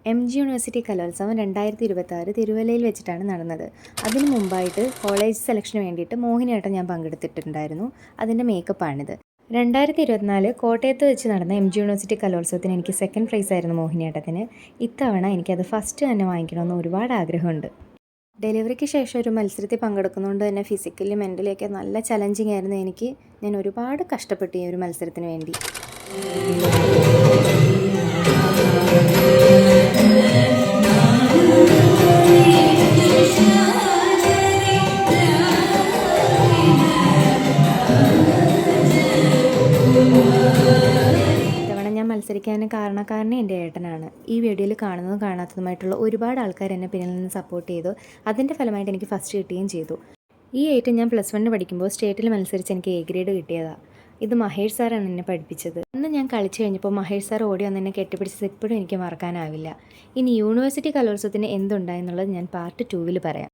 MG university കലോത്സവം 2026 തിരുവല്ലയിൽ വെച്ചിട്ടാണ് നടന്നത്. അതിനു മുമ്പായിട്ട് കോളേജ് സെലക്ഷന് വേണ്ടിയിട്ട് മോഹിനിയാട്ടം ഞാൻ പങ്കെടുത്തിട്ടുണ്ടായിരുന്നു. അതിൻ്റെ മേക്കപ്പാണിത്. 2024 കോട്ടയത്ത് വെച്ച് നടന്ന MG യൂണിവേഴ്സിറ്റി കലോത്സവത്തിന് എനിക്ക് സെക്കൻഡ് പ്രൈസ് ആയിരുന്നു മോഹിനിയാട്ടത്തിന്. ഇത്തവണ എനിക്കത് ഫസ്റ്റ് തന്നെ വാങ്ങിക്കണമെന്ന് ഒരുപാട് ആഗ്രഹമുണ്ട്. ഡെലിവറിക്ക് ശേഷം ഒരു മത്സരത്തിൽ പങ്കെടുക്കുന്നതുകൊണ്ട് തന്നെ ഫിസിക്കലി മെൻ്റലി ഒക്കെ നല്ല ചലഞ്ചിങ് ആയിരുന്നു എനിക്ക്. ഞാൻ ഒരുപാട് കഷ്ടപ്പെട്ടു ഈ ഒരു മത്സരത്തിന് വേണ്ടി. ഇത്തവണ ഞാൻ മത്സരിക്കാൻ കാരണക്കാരനെ എൻ്റെ ഏട്ടനാണ്. ഈ വീഡിയോയിൽ കാണുന്നതും കാണാത്തതുമായിട്ടുള്ള ഒരുപാട് ആൾക്കാർ എന്നെ പിന്നിൽ നിന്ന് സപ്പോർട്ട് ചെയ്തു. അതിൻ്റെ ഫലമായിട്ട് എനിക്ക് ഫസ്റ്റ് കിട്ടുകയും ചെയ്തു. ഈ ഐറ്റം ഞാൻ +1 പഠിക്കുമ്പോൾ സ്റ്റേറ്റിൽ മത്സരിച്ച് എനിക്ക് A ഗ്രേഡ് കിട്ടിയതാണ്. ഇത് മഹേഷ് സാറാണ് എന്നെ പഠിപ്പിച്ചത്. അന്ന് ഞാൻ കളിച്ചു കഴിഞ്ഞപ്പോൾ മഹേഷ് സാർ ഓടി വന്ന് എന്നെ കെട്ടിപ്പിടിച്ചത് ഇപ്പോഴും എനിക്ക് മറക്കാനാവില്ല. ഇനി യൂണിവേഴ്സിറ്റി കലോത്സവത്തിന് എന്തുണ്ടായെന്നുള്ളത് ഞാൻ പാർട്ട് 2 പറയാം.